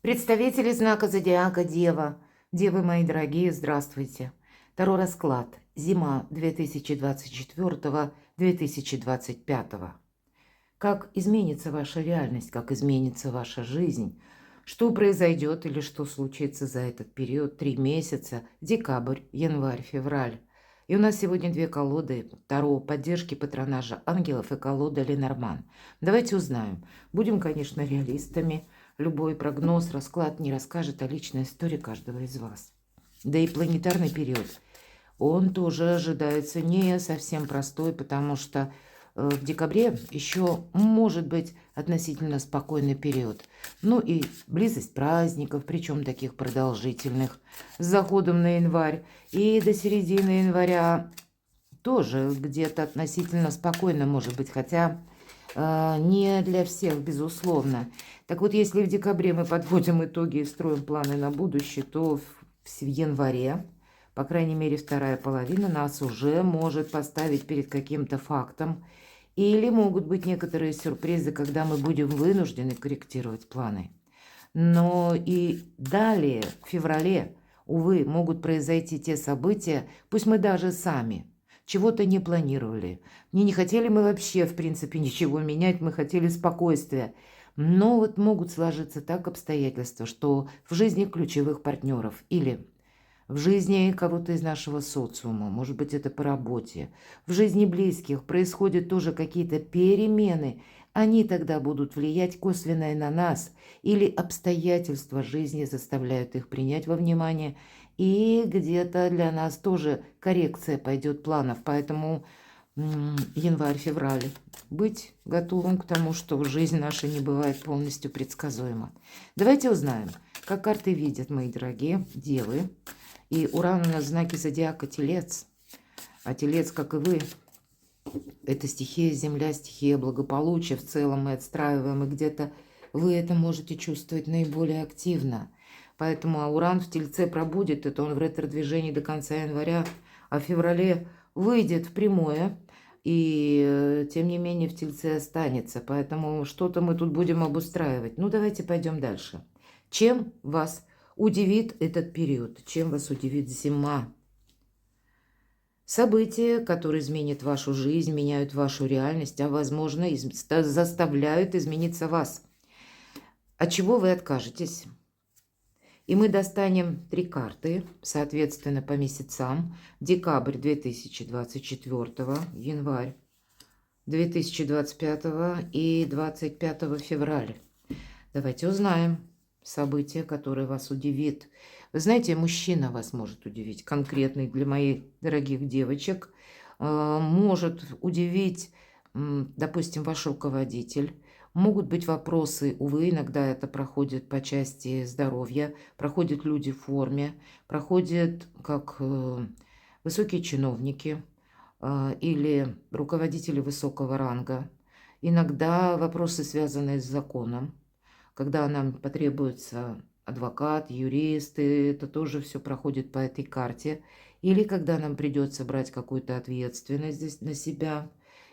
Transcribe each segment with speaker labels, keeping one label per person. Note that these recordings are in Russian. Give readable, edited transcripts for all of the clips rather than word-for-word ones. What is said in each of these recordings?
Speaker 1: Представители знака зодиака Дева. Девы мои дорогие, здравствуйте. Таро расклад. Зима 2024-2025. Как изменится ваша реальность, как изменится ваша жизнь, что произойдет или что случится за этот период, 3 месяца, декабрь, январь, февраль. И у нас сегодня две колоды Таро поддержки патронажа ангелов и колода Ленорман. Давайте узнаем. Будем, конечно, реалистами. Любой прогноз, расклад не расскажет о личной истории каждого из вас. Да и планетарный период, он тоже ожидается не совсем простой, потому что в декабре еще может быть относительно спокойный период. Ну и близость праздников, причем таких продолжительных, с заходом на январь. И до середины января тоже где-то относительно спокойно может быть, хотя не для всех, безусловно. Так вот, если в декабре мы подводим итоги и строим планы на будущее, то в январе, по крайней мере, вторая половина нас уже может поставить перед каким-то фактом. Или могут быть некоторые сюрпризы, когда мы будем вынуждены корректировать планы. Но и далее, в феврале, увы, могут произойти те события, пусть мы даже сами чего-то не планировали. Не хотели мы вообще, в принципе, ничего менять, мы хотели спокойствия. Но вот могут сложиться так обстоятельства, что в жизни ключевых партнеров или в жизни кого-то из нашего социума, может быть, это по работе, в жизни близких происходят тоже какие-то перемены, они тогда будут влиять косвенно и на нас, или обстоятельства жизни заставляют их принять во внимание, и где-то для нас тоже коррекция пойдет планов, поэтому январь-февраль. Быть готовым к тому, что жизнь наша не бывает полностью предсказуема. Давайте узнаем, как карты видят, мои дорогие девы. И Уран у нас в знаке зодиака Телец. А Телец, как и вы, это стихия Земля, стихия благополучия. В целом мы отстраиваем, и где-то вы это можете чувствовать наиболее активно. Поэтому Уран в Тельце пробудет, это он в ретро-движении до конца января, а в феврале выйдет в прямое, и тем не менее в Тельце останется. Поэтому что-то мы тут будем обустраивать. Ну, давайте пойдем дальше. Чем вас удивит этот период? Чем вас удивит зима? События, которые изменят вашу жизнь, меняют вашу реальность, а возможно заставляют измениться вас. От чего вы откажетесь? И мы достанем 3 карты, соответственно, по месяцам. Декабрь 2024, январь 2025 и 25 февраля. Давайте узнаем событие, которое вас удивит. Вы знаете, мужчина вас может удивить, конкретный для моих дорогих девочек. Может удивить, допустим, ваш руководитель. Могут быть вопросы, увы, иногда это проходит по части здоровья, проходят люди в форме, проходят как высокие чиновники или руководители высокого ранга. Иногда вопросы, связанные с законом, когда нам потребуется адвокат, юристы, это тоже все проходит по этой карте. Или когда нам придется брать какую-то ответственность здесь на себя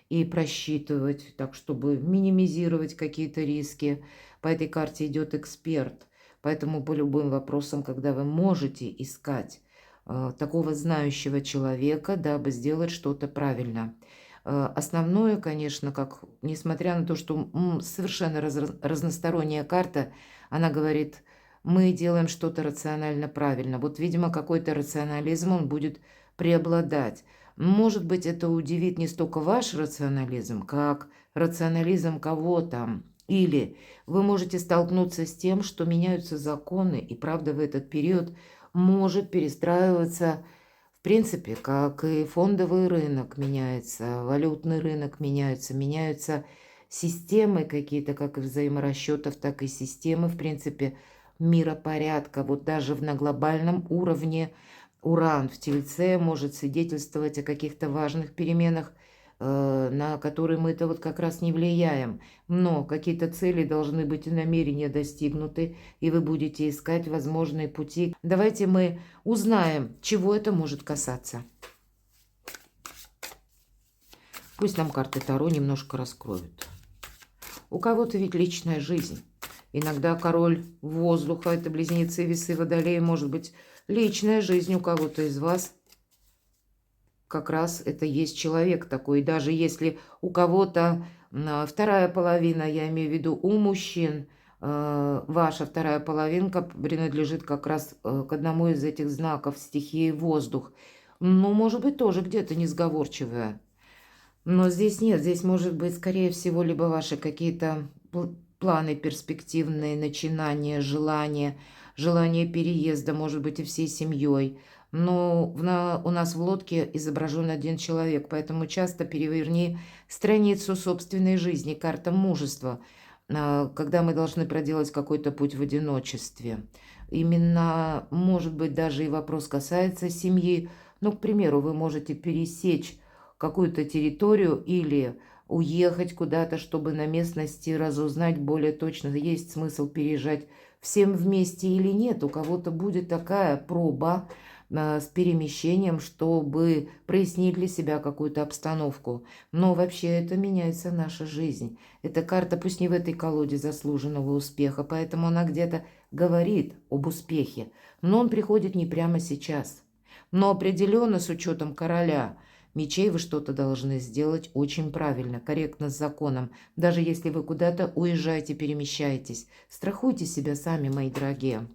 Speaker 1: и просчитывать, так чтобы минимизировать какие-то риски. По этой карте идет эксперт. Поэтому по любым вопросам, когда вы можете искать такого знающего человека, дабы сделать что-то правильно. Основное, конечно, как, несмотря на то, что совершенно разносторонняя карта, она говорит, мы делаем что-то рационально правильно. Вот, видимо, какой-то рационализм, он будет преобладать. Может быть, это удивит не столько ваш рационализм, как рационализм кого-то. Или вы можете столкнуться с тем, что меняются законы, и правда в этот период может перестраиваться, в принципе, как и фондовый рынок меняется, валютный рынок меняются системы какие-то, как и взаиморасчетов, так и системы, в принципе, миропорядка. Вот даже на глобальном уровне Уран в Тельце может свидетельствовать о каких-то важных переменах, на которые мы-то вот как раз не влияем. Но какие-то цели должны быть и намерения достигнуты, и вы будете искать возможные пути. Давайте мы узнаем, чего это может касаться. Пусть нам карты Таро немножко раскроют. У кого-то ведь личная жизнь. Иногда король воздуха, это близнецы, весы, водолеи, может быть, личная жизнь у кого-то из вас. Как раз это есть человек такой. И даже если у кого-то вторая половина, я имею в виду у мужчин, ваша вторая половинка принадлежит как раз к одному из этих знаков стихии воздух. Ну, может быть, тоже где-то несговорчивая. Но здесь нет, здесь может быть, скорее всего, либо ваши какие-то планы перспективные, начинания, желания, желание переезда, может быть, и всей семьей. Но у нас в лодке изображен один человек, поэтому часто переверни страницу собственной жизни, карта мужества, когда мы должны проделать какой-то путь в одиночестве. Именно, может быть, даже и вопрос касается семьи. Ну, к примеру, вы можете пересечь какую-то территорию или уехать куда-то, чтобы на местности разузнать более точно, есть смысл переезжать всем вместе или нет. У кого-то будет такая проба с перемещением, чтобы прояснить для себя какую-то обстановку. Но вообще это меняется наша жизнь. Эта карта, пусть не в этой колоде заслуженного успеха, поэтому она где-то говорит об успехе, но он приходит не прямо сейчас. Но определенно с учетом короля мечей вы что-то должны сделать очень правильно, корректно с законом. Даже если вы куда-то уезжаете, перемещаетесь. Страхуйте себя сами, мои дорогие.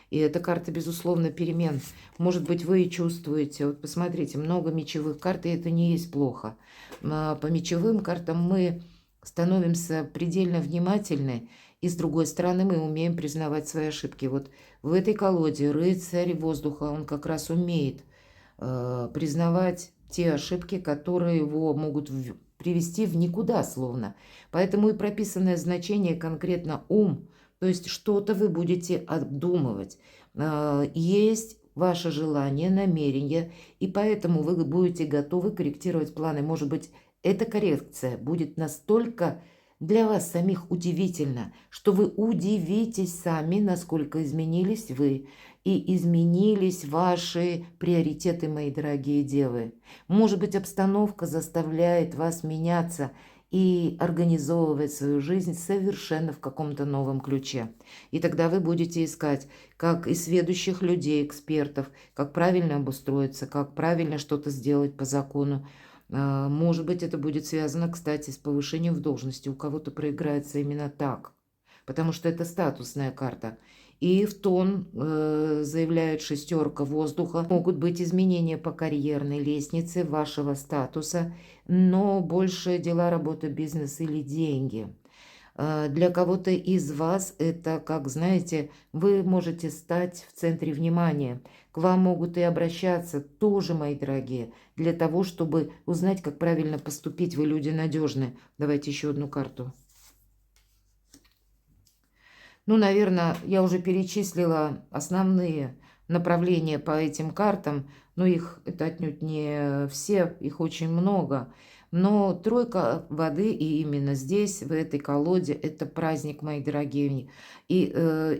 Speaker 1: И эта карта, безусловно, перемен. Может быть, вы и чувствуете. Вот посмотрите, много мечевых карт, и это не есть плохо. По мечевым картам мы становимся предельно внимательны, и с другой стороны мы умеем признавать свои ошибки. Вот в этой колоде рыцарь воздуха, он как раз умеет признавать те ошибки, которые его могут привести в никуда словно. Поэтому и прописанное значение конкретно ум, то есть что-то вы будете обдумывать. Есть ваше желание, намерение, и поэтому вы будете готовы корректировать планы. Может быть, эта коррекция будет настолько для вас самих удивительна, что вы удивитесь сами, насколько изменились вы, и изменились ваши приоритеты, мои дорогие девы. Может быть, обстановка заставляет вас меняться и организовывать свою жизнь совершенно в каком-то новом ключе. И тогда вы будете искать, как и сведущих людей, экспертов, как правильно обустроиться, как правильно что-то сделать по закону. Может быть, это будет связано, кстати, с повышением в должности. У кого-то проиграется именно так, потому что это статусная карта. И в тон заявляет шестерка воздуха. Могут быть изменения по карьерной лестнице вашего статуса, но больше дела, работа, бизнес или деньги. Для кого-то из вас это, как знаете, вы можете стать в центре внимания. К вам могут и обращаться тоже, мои дорогие, для того, чтобы узнать, как правильно поступить. Вы люди надежные. Давайте еще одну карту. Ну, наверное, я уже перечислила основные направления по этим картам, но их это отнюдь не все, их очень много. Но тройка воды, и именно здесь, в этой колоде, это праздник, мои дорогие. И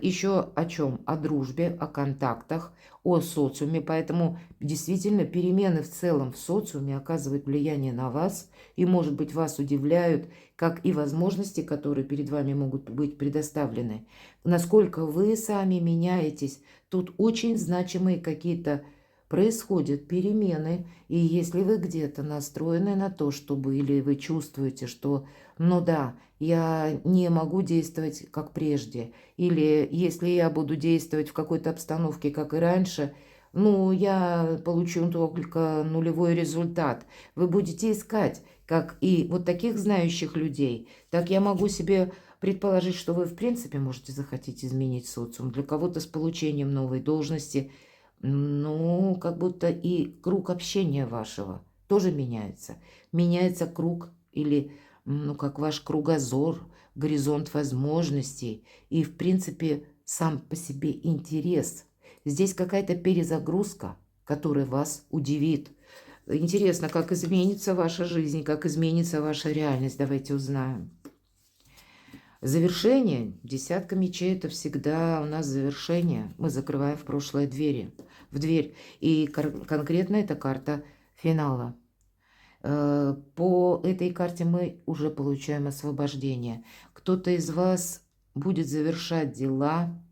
Speaker 1: еще о чем? О дружбе, о контактах, о социуме. Поэтому действительно перемены в целом в социуме оказывают влияние на вас. И, может быть, вас удивляют, как и возможности, которые перед вами могут быть предоставлены. Насколько вы сами меняетесь. Тут очень значимые какие-то происходят перемены, и если вы где-то настроены на то, чтобы, или вы чувствуете, что, ну да, я не могу действовать как прежде, или если я буду действовать в какой-то обстановке, как и раньше, ну, я получу только нулевой результат. Вы будете искать, как и вот таких знающих людей, так я могу себе предположить, что вы, в принципе, можете захотеть изменить социум. Для кого-то с получением новой должности – ну, как будто и круг общения вашего тоже меняется. Меняется круг или, ну, как ваш кругозор, горизонт возможностей и, в принципе, сам по себе интерес. Здесь какая-то перезагрузка, которая вас удивит. Интересно, как изменится ваша жизнь, как изменится ваша реальность. Давайте узнаем. Завершение. Десятка мечей – это всегда у нас завершение. Мы закрываем в прошлое в дверь. И конкретно это карта финала. По этой карте мы уже получаем освобождение. Кто-то из вас будет завершать дела,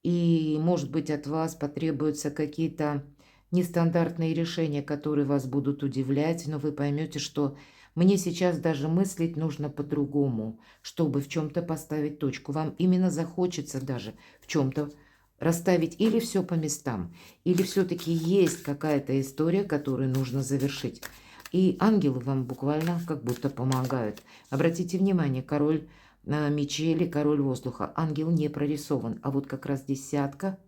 Speaker 1: и, может быть, от вас потребуются какие-то нестандартные решения, которые вас будут удивлять, но вы поймете, что мне сейчас даже мыслить нужно по-другому, чтобы в чем-то поставить точку. Вам именно захочется даже в чем-то расставить или все по местам, или все-таки есть какая-то история, которую нужно завершить. И ангелы вам буквально как будто помогают. Обратите внимание, король мечей или король воздуха. Ангел не прорисован, а вот как раз десятка.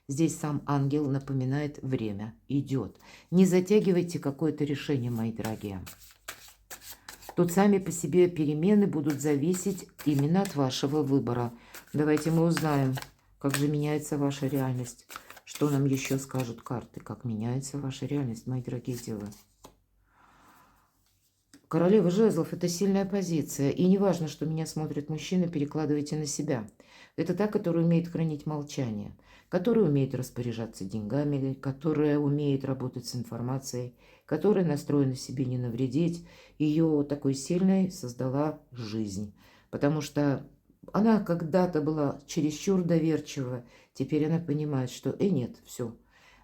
Speaker 1: Здесь сам ангел напоминает: время идет. Не затягивайте какое-то решение, мои дорогие. Тут сами по себе перемены будут зависеть именно от вашего выбора. Давайте мы узнаем, как же меняется ваша реальность. Что нам еще скажут карты, как меняется ваша реальность, мои дорогие девы. Королева жезлов – это сильная позиция. И не важно, что меня смотрит мужчина, перекладывайте на себя. Это та, которая умеет хранить молчание, которая умеет распоряжаться деньгами, которая умеет работать с информацией, которая настроена себе не навредить. Ее такой сильной создала жизнь. Потому что она когда-то была чересчур доверчива. Теперь она понимает, что нет, все.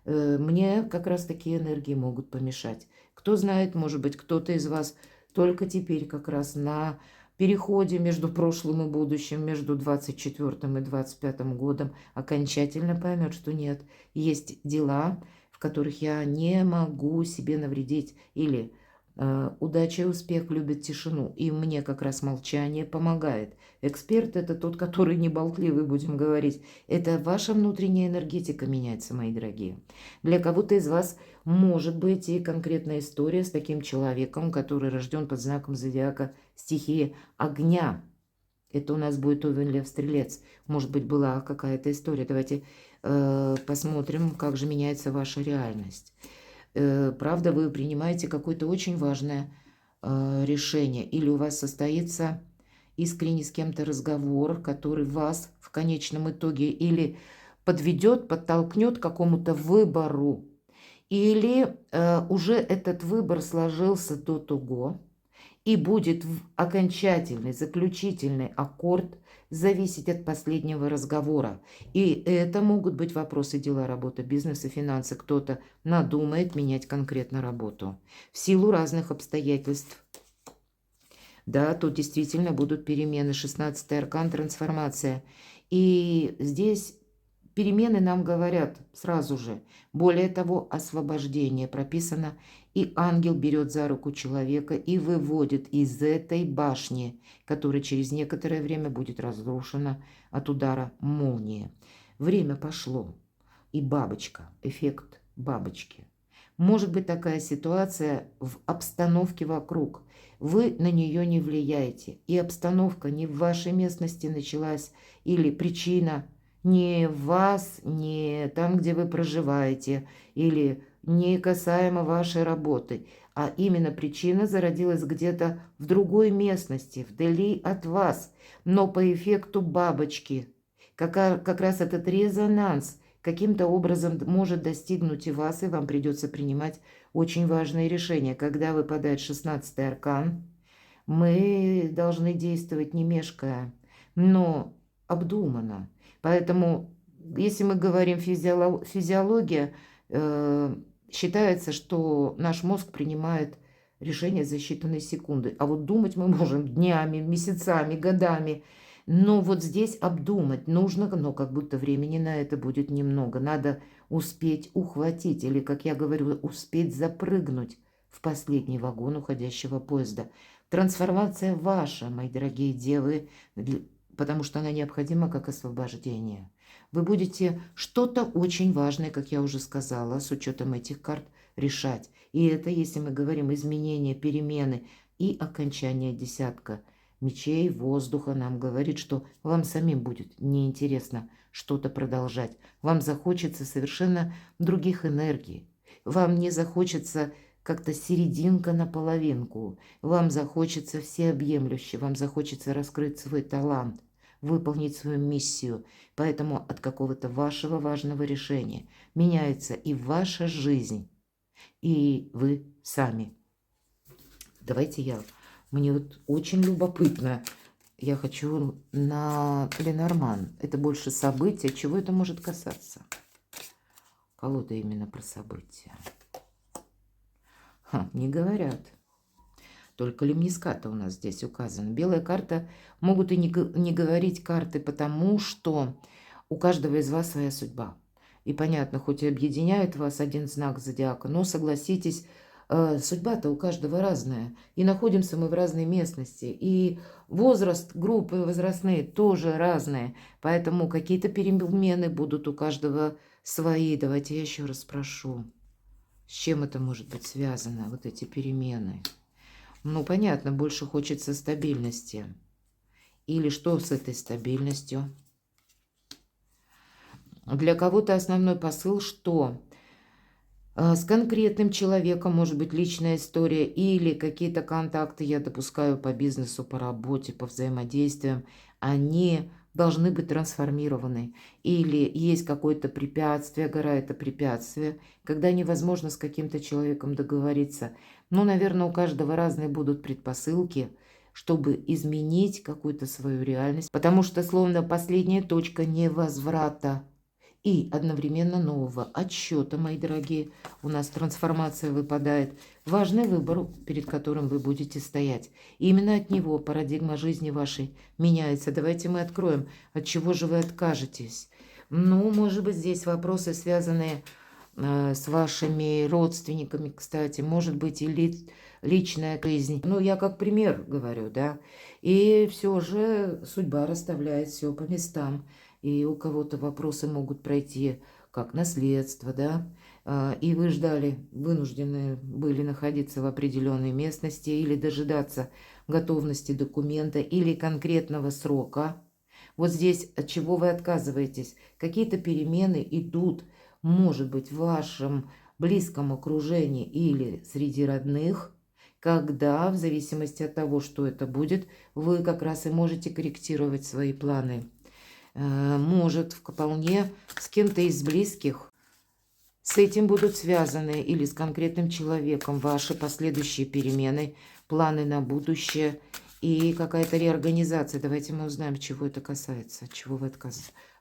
Speaker 1: Мне как раз такие энергии могут помешать. Кто знает, может быть, кто-то из вас только теперь как раз на переходе между прошлым и будущим, между 24 и 25 годом окончательно поймет, что нет, есть дела, в которых я не могу себе навредить, или удача и успех любят тишину, и мне как раз молчание помогает. Эксперт – это тот, который не болтливый, будем говорить. Это ваша внутренняя энергетика меняется, мои дорогие. Для кого-то из вас может быть и конкретная история с таким человеком, который рожден под знаком зодиака стихии огня. Это у нас будет Овен, Лев, Стрелец. Может быть, была какая-то история. Давайте посмотрим, как же меняется ваша реальность. Правда, вы принимаете какое-то очень важное решение, или у вас состоится искренний с кем-то разговор, который вас в конечном итоге или подведет, подтолкнет к какому-то выбору, или уже этот выбор сложился до того, и будет окончательный, заключительный аккорд зависеть от последнего разговора. И это могут быть вопросы дела, работа, бизнес и финансы. Кто-то надумает менять конкретно работу в силу разных обстоятельств. Да, тут действительно будут перемены. 16-й аркан, трансформация. И здесь перемены нам говорят сразу же. Более того, освобождение прописано. И ангел берет за руку человека и выводит из этой башни, которая через некоторое время будет разрушена от удара молнии. Время пошло. И бабочка, эффект бабочки. Может быть такая ситуация в обстановке вокруг. Вы на нее не влияете. И обстановка не в вашей местности началась, или причина не в вас, не там, где вы проживаете, или не касаемо вашей работы, а именно причина зародилась где-то в другой местности, вдали от вас, но по эффекту бабочки. Как раз этот резонанс каким-то образом может достигнуть и вас, и вам придется принимать очень важные решения. Когда выпадает 16-й аркан, мы должны действовать не мешкая, но обдуманно. Поэтому, если мы говорим физиология, считается, что наш мозг принимает решение за считанные секунды. А вот думать мы можем днями, месяцами, годами. Но вот здесь обдумать нужно, но как будто времени на это будет немного. Надо успеть ухватить, или, как я говорю, успеть запрыгнуть в последний вагон уходящего поезда. Трансформация ваша, мои дорогие девы, потому что она необходима как освобождение. Вы будете что-то очень важное, как я уже сказала, с учетом этих карт решать. И это, если мы говорим изменения, перемены и окончание десятка мечей, воздуха, нам говорит, что вам самим будет неинтересно что-то продолжать. Вам захочется совершенно других энергий. Вам не захочется как-то серединка на половинку. Вам захочется всеобъемлюще, вам захочется раскрыть свой талант, выполнить свою миссию. Поэтому от какого-то вашего важного решения меняется и ваша жизнь, и вы сами. Давайте мне вот очень любопытно, Я хочу на Ленорман. Это больше события. Чего это может касаться? Колода именно про события. Не говорят. Только лемниската у нас здесь указана. Белая карта. Могут и не говорить карты, потому что у каждого из вас своя судьба. И понятно, хоть и объединяет вас один знак зодиака, но согласитесь, судьба-то у каждого разная. И находимся мы в разной местности. И возраст, группы возрастные тоже разные. Поэтому какие-то перемены будут у каждого свои. Давайте я еще раз спрошу, с чем это может быть связано, вот эти перемены. Ну, понятно, больше хочется стабильности. Или что с этой стабильностью? Для кого-то основной посыл, что с конкретным человеком может быть личная история или какие-то контакты, я допускаю по бизнесу, по работе, по взаимодействиям, они должны быть трансформированы. Или есть какое-то препятствие, гора это препятствие, когда невозможно с каким-то человеком договориться. Ну, наверное, у каждого разные будут предпосылки, чтобы изменить какую-то свою реальность, потому что словно последняя точка невозврата и одновременно нового отсчета, мои дорогие. У нас трансформация выпадает. Важный выбор, перед которым вы будете стоять. И именно от него парадигма жизни вашей меняется. Давайте мы откроем, от чего же вы откажетесь. Ну, может быть, здесь вопросы, связанные с вашими родственниками, кстати. Может быть, и личная жизнь. Ну, я как пример говорю, да. И все же судьба расставляет все по местам. И у кого-то вопросы могут пройти как наследство, да, и вы ждали, вынуждены были находиться в определенной местности или дожидаться готовности документа или конкретного срока. Вот здесь от чего вы отказываетесь? Какие-то перемены идут, может быть, в вашем близком окружении или среди родных, когда, в зависимости от того, что это будет, вы как раз и можете корректировать свои планы. Может вполне с кем-то из близких с этим будут связаны или с конкретным человеком ваши последующие перемены, планы на будущее и какая-то реорганизация. Давайте мы узнаем, чего это касается, от чего вы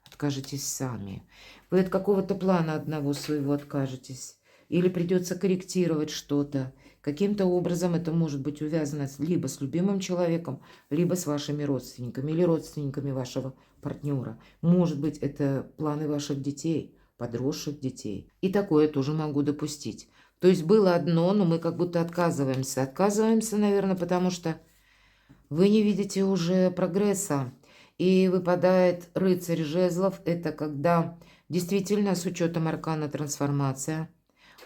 Speaker 1: откажетесь сами. Вы от какого-то плана одного своего откажетесь или придется корректировать что-то. Каким-то образом это может быть увязано либо с любимым человеком, либо с вашими родственниками или родственниками вашего партнера. Может быть, это планы ваших детей, подросших детей. И такое тоже могу допустить. То есть было одно, но мы как будто отказываемся. Отказываемся, наверное, потому что вы не видите уже прогресса. И выпадает рыцарь жезлов. Это когда действительно с учетом аркана трансформация.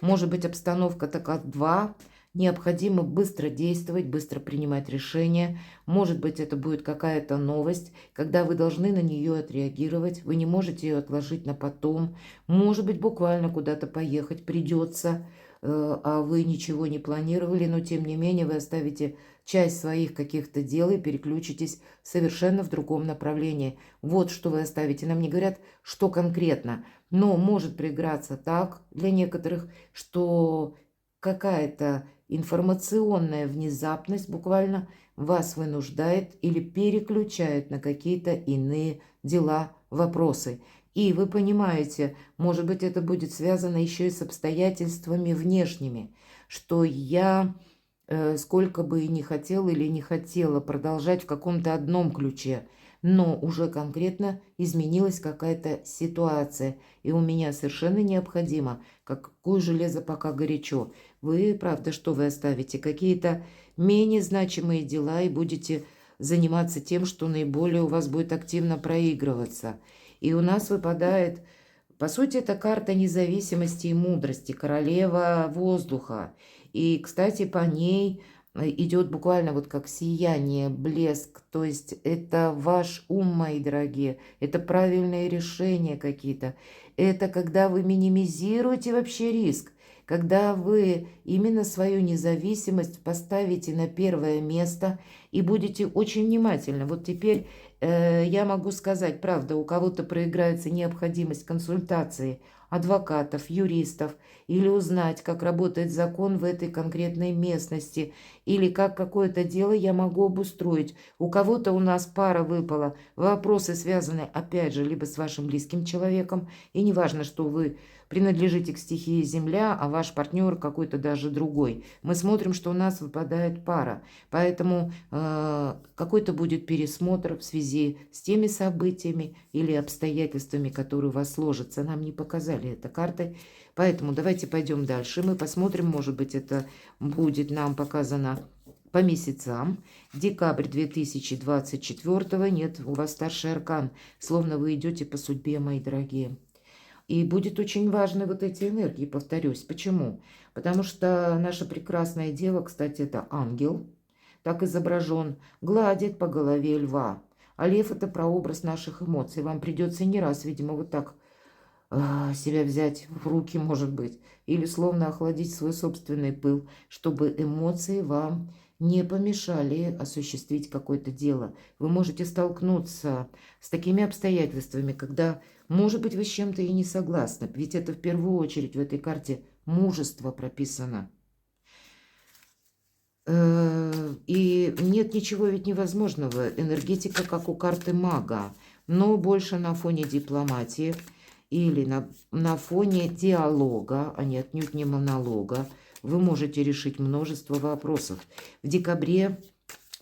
Speaker 1: Может быть, обстановка такова. Необходимо быстро действовать, быстро принимать решения. Может быть, это будет какая-то новость, когда вы должны на нее отреагировать. Вы не можете ее отложить на потом. Может быть, буквально куда-то поехать придется, а вы ничего не планировали, но тем не менее вы оставите часть своих каких-то дел и переключитесь совершенно в другом направлении. Вот что вы оставите. Нам не говорят, что конкретно, но может проиграться так для некоторых, что какая-то информационная внезапность буквально вас вынуждает или переключает на какие-то иные дела, вопросы. И вы понимаете, может быть, это будет связано еще и с обстоятельствами внешними, что я, сколько бы и не хотела или не хотела продолжать в каком-то одном ключе, но уже конкретно изменилась какая-то ситуация, и у меня совершенно необходимо, какое железо пока горячо. Вы, правда, что вы оставите? Какие-то менее значимые дела и будете заниматься тем, что наиболее у вас будет активно проигрываться. И у нас выпадает, по сути, это карта независимости и мудрости, королева воздуха. И, кстати, по ней идет буквально вот как сияние, блеск. То есть это ваш ум, мои дорогие, это правильные решения какие-то. Это когда вы минимизируете вообще риск, когда вы именно свою независимость поставите на первое место И будете очень внимательны. Вот теперь я могу сказать, правда, у кого-то проиграется необходимость консультации адвокатов, юристов, или узнать, как работает закон в этой конкретной местности, или как какое-то дело я могу обустроить. У кого-то у нас пара выпала, вопросы связаны, опять же, либо с вашим близким человеком, и неважно, что вы принадлежите к стихии Земля, а ваш партнер какой-то даже другой. Мы смотрим, что у нас выпадает пара, поэтому какой-то будет пересмотр в связи с теми событиями или обстоятельствами, которые у вас сложатся. Нам не показали это карты, поэтому давайте пойдем дальше. Мы посмотрим, может быть, это будет нам показано по месяцам. Декабрь 2024. Нет, у вас старший аркан, словно вы идете по судьбе, мои дорогие. И будет очень важны вот эти энергии, повторюсь. Почему? Потому что наша прекрасная дева, кстати, это ангел, так изображен, гладит по голове льва. А лев – это прообраз наших эмоций. Вам придется не раз, видимо, вот так себя взять в руки, может быть, или словно охладить свой собственный пыл, чтобы эмоции вам не помешали осуществить какое-то дело. Вы можете столкнуться с такими обстоятельствами, когда, может быть, вы с чем-то и не согласны, ведь это в первую очередь в этой карте мужество прописано. И нет ничего ведь невозможного. Энергетика, как у карты мага, но больше на фоне дипломатии или на фоне диалога, а не отнюдь не монолога. Вы можете решить множество вопросов. В декабре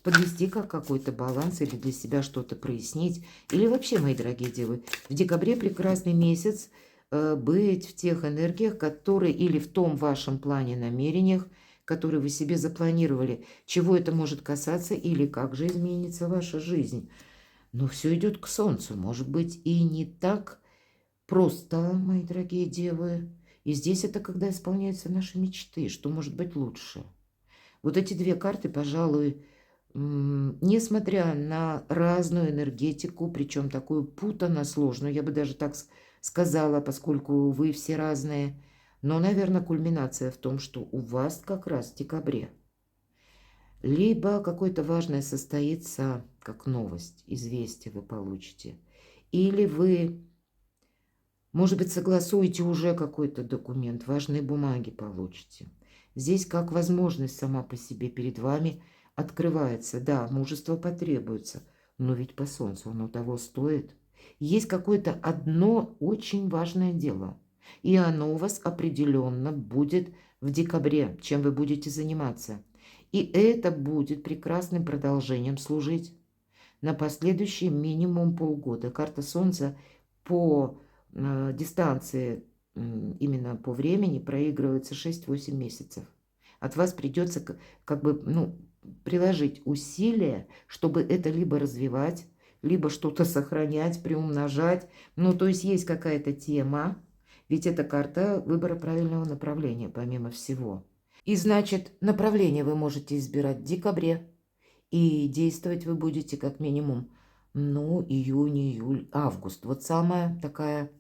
Speaker 1: подвести как какой-то баланс или для себя что-то прояснить. Или вообще, мои дорогие девы, в декабре прекрасный месяц быть в тех энергиях, которые или в том вашем плане намерениях, которые вы себе запланировали, чего это может касаться или как же изменится ваша жизнь. Но все идет к солнцу, может быть, и не так просто, мои дорогие девы. И здесь это когда исполняются наши мечты, что может быть лучше. Вот эти две карты, пожалуй, несмотря на разную энергетику, причем такую путано сложную, я бы даже так сказала, поскольку вы все разные, но, наверное, кульминация в том, что у вас как раз в декабре либо какое-то важное состоится, как новость, известие вы получите, или вы, может быть, согласуете уже какой-то документ, важные бумаги получите. Здесь как возможность сама по себе перед вами открывается. Да, мужество потребуется, но ведь по солнцу оно того стоит. Есть какое-то одно очень важное дело, и оно у вас определенно будет в декабре, чем вы будете заниматься. И это будет прекрасным продолжением служить на последующий минимум полгода. Карта Солнца по дистанции, именно по времени, проигрывается 6-8 месяцев. От вас придется как бы, приложить усилия, чтобы это либо развивать, либо что-то сохранять, приумножать. То есть есть какая-то тема, ведь это карта выбора правильного направления, помимо всего. И значит, направление вы можете избирать в декабре. И действовать вы будете как минимум, июнь, июль, август. Вот самая такая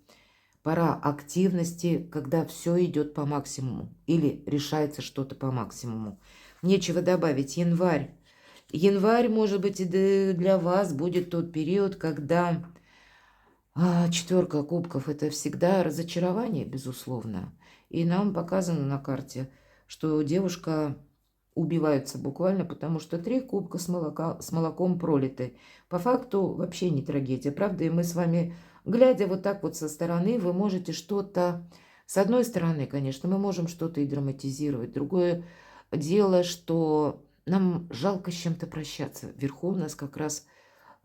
Speaker 1: пора активности, когда все идет по максимуму или решается что-то по максимуму. Нечего добавить. Январь. Январь, может быть, и для вас будет тот период, когда четверка кубков – это всегда разочарование, безусловно. И нам показано на карте, что девушка убиваются буквально, потому что 3 кубка с молоком пролиты. По факту вообще не трагедия, правда? И мы с вами, глядя вот так вот со стороны, вы можете что-то... С одной стороны, конечно, мы можем что-то и драматизировать. Другое дело, что нам жалко с чем-то прощаться. Вверху у нас как раз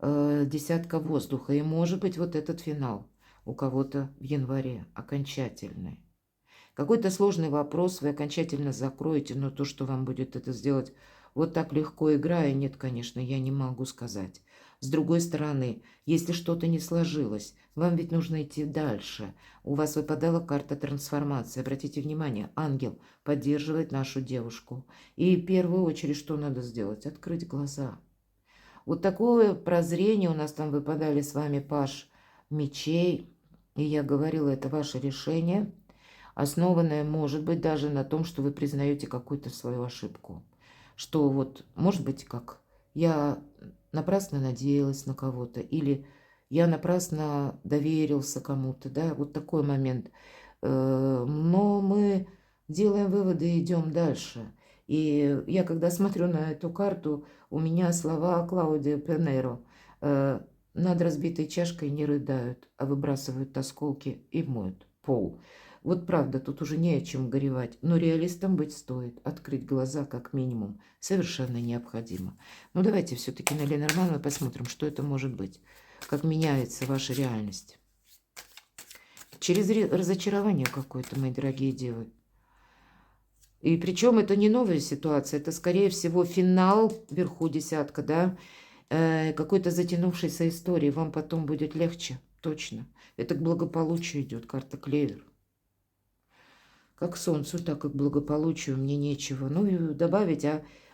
Speaker 1: десятка воздуха. И может быть вот этот финал у кого-то в январе окончательный. Какой-то сложный вопрос вы окончательно закроете, но то, что вам будет это сделать вот так легко играя, нет, конечно, я не могу сказать. С другой стороны, если что-то не сложилось, вам ведь нужно идти дальше. У вас выпадала карта трансформации. Обратите внимание, ангел поддерживает нашу девушку. И в первую очередь, что надо сделать? Открыть глаза. Вот такое прозрение у нас там выпадали с вами паж мечей. И я говорила, это ваше решение, основанное, может быть, даже на том, что вы признаете какую-то свою ошибку. Что вот, может быть, как я напрасно надеялась на кого-то, или я напрасно доверился кому-то, да, вот такой момент. Но мы делаем выводы и идем дальше. И я, когда смотрю на эту карту, у меня слова Клаудио Пенейро. Над разбитой чашкой не рыдают, а выбрасывают осколки и моют пол. Вот правда, тут уже не о чем горевать, но реалистом быть стоит, открыть глаза как минимум, совершенно необходимо. Ну давайте все-таки на Ленормана посмотрим, что это может быть, как меняется ваша реальность. Через разочарование какое-то, мои дорогие девы. И причем это не новая ситуация, это, скорее всего, финал вверху десятка, да, какой-то затянувшейся истории. Вам потом будет легче, точно. Это к благополучию идет, карта клевер. Как к солнцу, так и к благополучию мне нечего. Ну и добавить,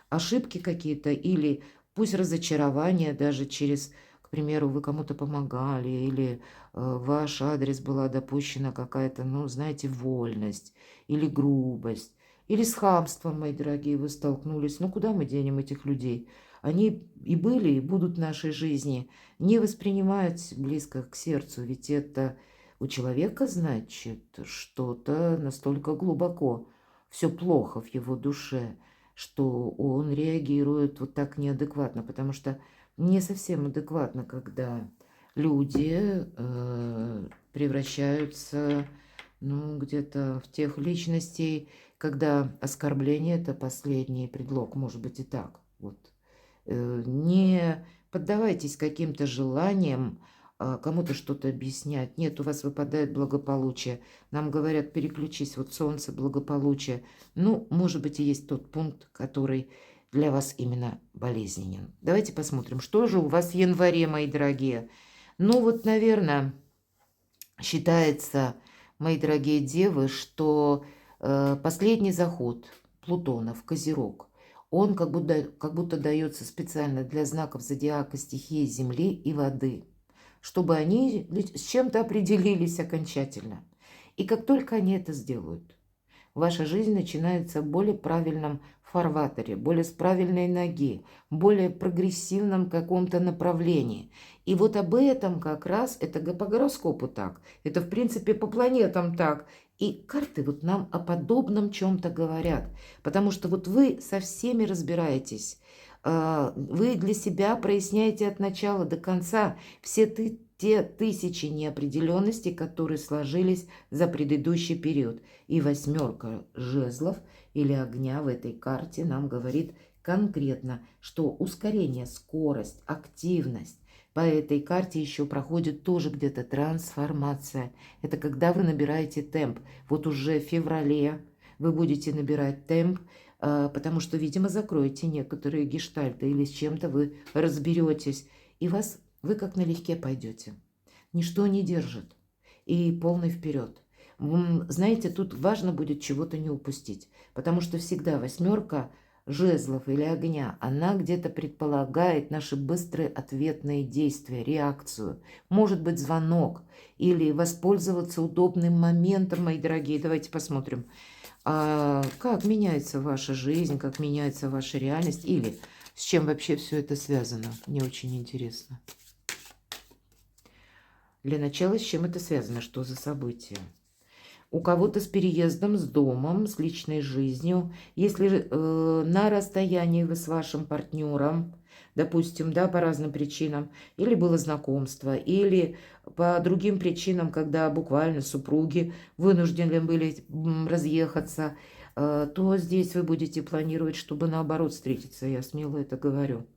Speaker 1: ошибки какие-то или пусть разочарования даже через, к примеру, вы кому-то помогали, или в ваш адрес была допущена какая-то, ну, знаете, вольность или грубость, или с хамством, мои дорогие, вы столкнулись. Ну, куда мы денем этих людей? Они и были, и будут в нашей жизни. Не воспринимать близко к сердцу, ведь это у человека, значит, что-то настолько глубоко, все плохо в его душе, что он реагирует вот так неадекватно, потому что не совсем адекватно, когда люди превращаются, ну, где-то в тех личностей, когда оскорбление – это последний предлог, может быть и так. Вот. Не поддавайтесь каким-то желаниям, кому-то что-то объяснять. Нет, у вас выпадает благополучие. Нам говорят, переключись, вот солнце, благополучие. Ну, может быть, и есть тот пункт, который для вас именно болезненен. Давайте посмотрим, что же у вас в январе, мои дорогие. Ну, вот, наверное, считается, мои дорогие девы, что последний заход Плутона в Козерог, он как будто дается специально для знаков зодиака стихии Земли и воды, чтобы они с чем-то определились окончательно. И как только они это сделают, ваша жизнь начинается в более правильном фарватере, более с правильной ноги, более прогрессивном каком-то направлении. И вот об этом как раз, это по гороскопу так, это в принципе по планетам так. И карты вот нам о подобном чем-то говорят, потому что вот вы со всеми разбираетесь, вы для себя проясняете от начала до конца все те тысячи неопределенностей, которые сложились за предыдущий период. И восьмерка жезлов или огня в этой карте нам говорит конкретно, что ускорение, скорость, активность. По этой карте еще проходит тоже где-то трансформация. Это когда вы набираете темп. Вот уже в феврале вы будете набирать темп, потому что, видимо, закроете некоторые гештальты или с чем-то вы разберетесь. И вы как налегке пойдете. Ничто не держит. И полный вперед. Знаете, тут важно будет чего-то не упустить, потому что всегда восьмерка жезлов или огня, она где-то предполагает наши быстрые ответные действия, реакцию. Может быть, звонок или воспользоваться удобным моментом, мои дорогие. Давайте посмотрим, как меняется ваша жизнь, как меняется ваша реальность или с чем вообще все это связано. Мне очень интересно. Для начала, с чем это связано, что за события? У кого-то с переездом, с домом, с личной жизнью. Если на расстоянии вы с вашим партнером, допустим, да, по разным причинам, или было знакомство, или по другим причинам, когда буквально супруги вынуждены были разъехаться, то здесь вы будете планировать, чтобы наоборот встретиться. Я смело это говорю.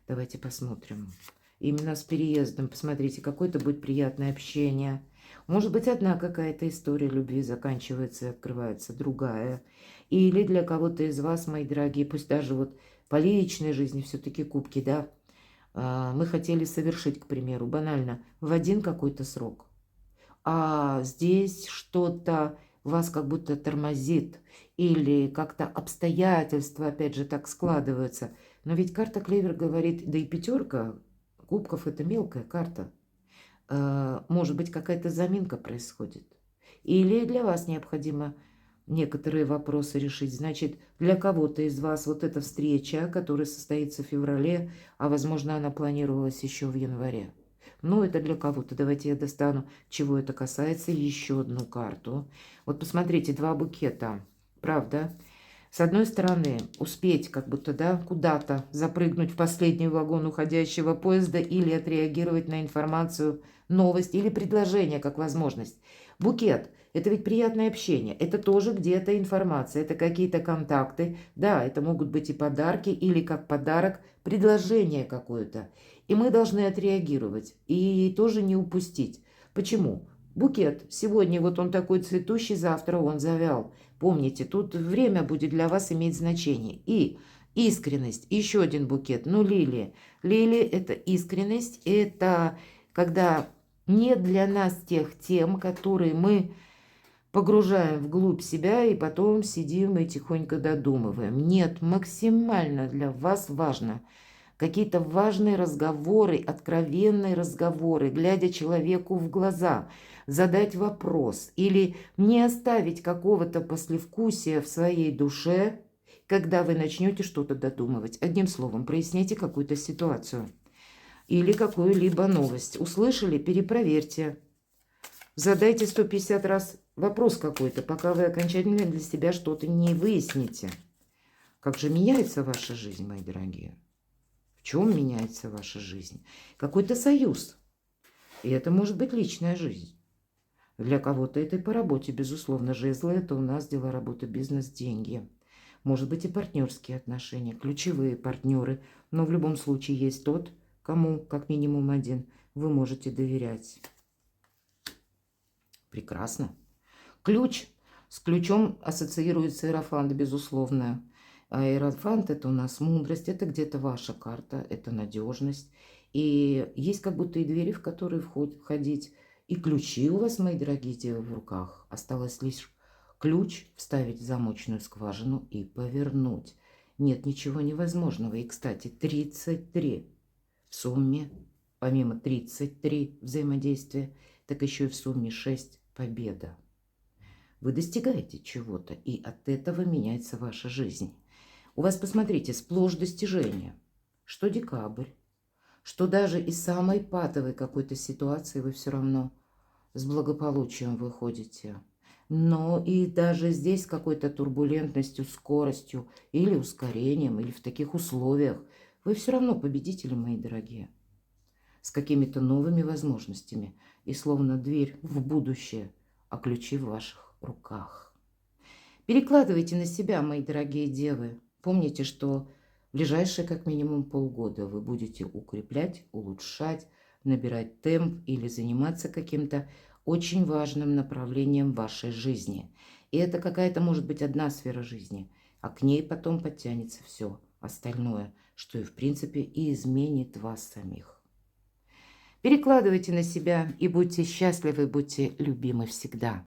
Speaker 1: Давайте посмотрим. Именно с переездом. Посмотрите, какое-то будет приятное общение. Может быть, одна какая-то история любви заканчивается и открывается другая. Или для кого-то из вас, мои дорогие, пусть даже вот по личной жизни все-таки кубки, да, мы хотели совершить, к примеру, банально, в один какой-то срок. А здесь что-то вас как будто тормозит. Или как-то обстоятельства, опять же, так складываются. Но ведь карта Клевер говорит, да и пятерка кубков – это мелкая карта. Может быть, какая-то заминка происходит. Или для вас необходимо некоторые вопросы решить. Значит, для кого-то из вас вот эта встреча, которая состоится в феврале, а возможно она планировалась еще в январе. Ну, это для кого-то. Давайте я достану, чего это касается, еще одну карту. Вот посмотрите, два букета, правда? С одной стороны, успеть как будто, да, куда-то запрыгнуть в последний вагон уходящего поезда или отреагировать на информацию, новость или предложение как возможность. Букет – это ведь приятное общение, это тоже где-то информация, это какие-то контакты. Да, это могут быть и подарки, или как подарок предложение какое-то. И мы должны отреагировать и тоже не упустить. Почему? Букет. Сегодня вот он такой цветущий, завтра он завял. Помните, тут время будет для вас иметь значение. И искренность. Еще один букет. Ну, лилии. Лилии – это искренность. Это когда нет для нас тех тем, которые мы погружаем вглубь себя и потом сидим и тихонько додумываем. Нет, максимально для вас важно какие-то важные разговоры, откровенные разговоры, глядя человеку в глаза, задать вопрос или не оставить какого-то послевкусия в своей душе, когда вы начнете что-то додумывать. Одним словом, проясните какую-то ситуацию или какую-либо новость. Услышали? Перепроверьте. Задайте 150 раз вопрос какой-то, пока вы окончательно для себя что-то не выясните. Как же меняется ваша жизнь, мои дорогие? В чем меняется ваша жизнь? Какой-то союз. И это может быть личная жизнь. Для кого-то это и по работе, безусловно. Жезлы – это у нас дела, работа, бизнес, деньги. Может быть и партнерские отношения, ключевые партнеры. Но в любом случае есть тот, кому, как минимум один, вы можете доверять. Прекрасно. Ключ. С ключом ассоциируется иерофант, безусловно. А иерофант – это у нас мудрость, это где-то ваша карта, это надежность. И есть как будто и двери, в которые входить, и ключи у вас, мои дорогие девы, в руках. Осталось лишь ключ вставить в замочную скважину и повернуть. Нет ничего невозможного. И, кстати, 33 в сумме, помимо 33 взаимодействия, так еще и в сумме 6 победа. Вы достигаете чего-то, и от этого меняется ваша жизнь. У вас, посмотрите, сплошь достижения. Что декабрь, что даже из самой патовой какой-то ситуации вы все равно с благополучием выходите. Но и даже здесь с какой-то турбулентностью, скоростью или ускорением, или в таких условиях вы все равно победители, мои дорогие. С какими-то новыми возможностями. И словно дверь в будущее, а ключи в ваших руках. Перекладывайте на себя, мои дорогие девы. Помните, что в ближайшие как минимум полгода вы будете укреплять, улучшать, набирать темп или заниматься каким-то очень важным направлением вашей жизни. И это какая-то может быть одна сфера жизни, а к ней потом подтянется все остальное, что и в принципе и изменит вас самих. Перекладывайте на себя и будьте счастливы, будьте любимы всегда.